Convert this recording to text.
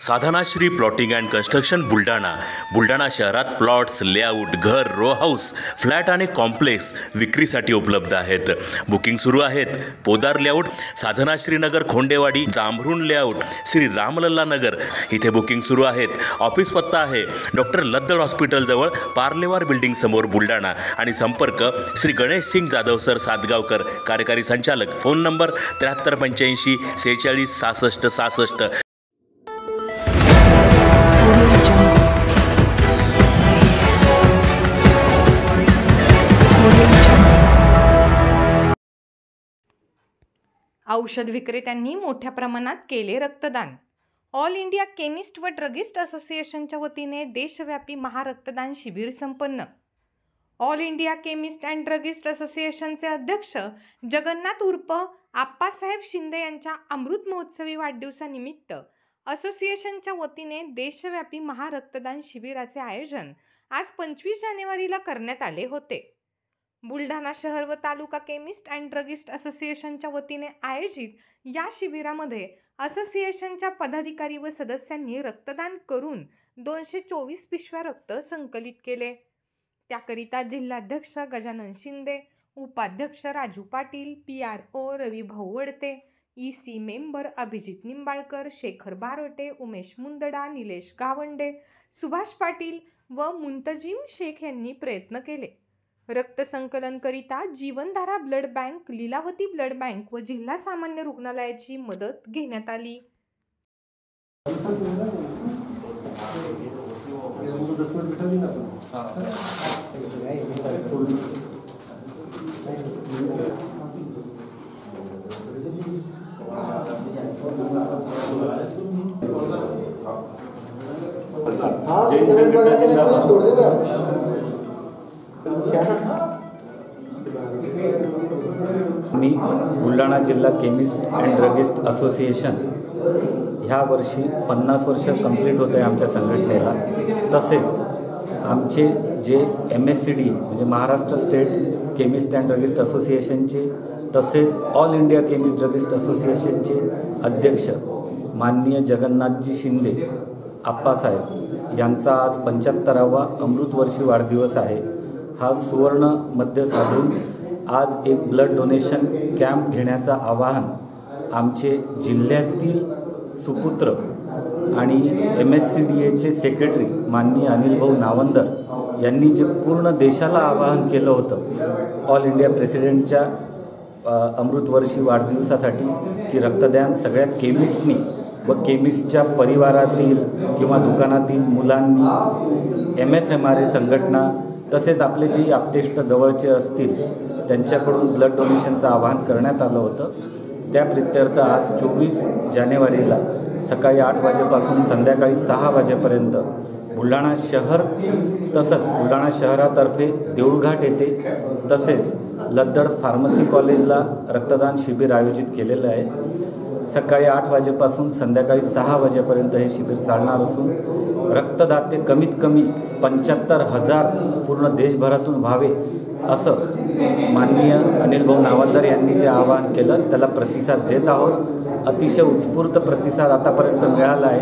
Sadhanashri plotting and construction Buldhana शहरात plots, layout, घर, row house, flat आणि कॉम्प्लेक्स विक्रीसाठी उपलब्ध आहेत. बुकिंग सुरू आहेत. पोदार लेआउट, साधनाश्री नगर, खोंडेवाडी, जांभरुण लेआउट, श्री रामलल्ला नगर इथे बुकिंग सुरू आहेत. ऑफिस पत्ता आहे डॉक्टर लद्दड हॉस्पिटल जवळ, पार्लेवार बिल्डिंग समोर, बुलढाणा. आणि संपर्क श्री गणेश सिंग जाधव सर सातगावकर, कार्यकारी संचालक. Phone number 7385 46 66 66. औषध विक्रेत्यांनी मोठ्या प्रमाणात केले रक्तदान. ऑल इंडिया केमिस्ट व ड्रगिस्ट असोसिएशनच्या वतीने देशव्यापी महारक्तदान शिबिर संपन्न. All India chemist and druggist असोसिएशनचे अध्यक्ष जगन्नाथ उर्फ आप्पासाहेब शिंदे यांच्या अमृत महोत्सवी वाढदिवसानिमित्त असोसिएशनच्या वतीने देशव्यापी महारक्तदान शिबिराचे आयोजन आज 25 जानेवारीला करण्यात आले होते. बुलढाणा शहर व तालुका केमिस्ट अँड ड्रगिस्ट असोसिएशनच्या वतीने आयोजित या शिबिरामध्ये असोसिएशनच्या पदाधिकारी व सदस्यांनी रक्तदान करून 224 पिशव्या रक्त संकलित केले. त्याकरिता जिल्हाध्यक्ष गजानन शिंदे, उपाध्यक्ष राजू पाटील, PRO रवी भाऊ वडते, EC मेंबर अभिजित निंबाळकर, शेखर बारोटे, उमेश मुंदडा, निलेश गावंडे, सुभाष पाटील व मुंतजीम शेख यांनी प्रयत्न केले. रक्त संकलन करिता Jeevandhara blood bank, Lilavati blood bank व जिल्हा सामान्य रुग्णालयाची मदत घेण्यात आली. मी बुलढाणा जिल्हा केमिस्ट अँड ड्रगिस्ट असोसिएशन ह्या वर्षी 50 वर्ष कंप्लीट होत आहे आमच्या संघटनेला. तसेच आमचे जे MSCD म्हणजे Maharashtra state chemist and druggist असोसिएशनचे, तसेच ऑल इंडिया केमिस्ट ड्रगिस्ट असोसिएशनचे अध्यक्ष माननीय जगन्नाथजी शिंदे आप्पासाहेब यांचा आज 75वा अमृतवर्षी वाढदिवस आहे. हा सुवर्ण मध्य साधून आज एक ब्लड डोनेशन कॅम्प घेण्याचं आवाहन आमचे जिल्ह्यातील सुपुत्र आणि MSCDAचे सेक्रेटरी माननीय अनिल भाऊ नावंदर यांनी जे पूर्ण देशाला आवाहन केलं होतं ऑल इंडिया प्रेसिडेंटच्या अमृतवर्षी वाढदिवसासाठी की रक्तदान सगळ्या केमिस्टनी व केमिस्टच्या परिवारातील किंवा दुकानातील मुलांनी, MSMRA संघटना तसेच आपले जे आपतेष्ट जवळचे असतील त्यांच्याकडून ब्लड डोनेशनचं आवाहन करण्यात आलं होतं. त्या प्रित्यर्थ आज 24 जानेवारीला सकाळी 8 वाजेपासून संध्याकाळी 6 वाजेपर्यंत बुलढाणा शहर तसंच बुलढाणा शहरातर्फे देऊळघाट येथे तसेच लद्दड फार्मसी कॉलेजला रक्तदान शिबिर आयोजित केलेलं आहे. सकाळी 8 वाजेपासून संध्याकाळी 6 वाजेपर्यंत हे शिबिर चालणार असून रक्तदाते कमीत कमी 75,000 पूर्ण देशभरातून व्हावे असं माननीय अनिल भाऊ नावंदर यांनी जे आवाहन केलं त्याला प्रतिसाद देत आहोत. अतिशय उत्स्फूर्त प्रतिसाद आतापर्यंत मिळाला आहे.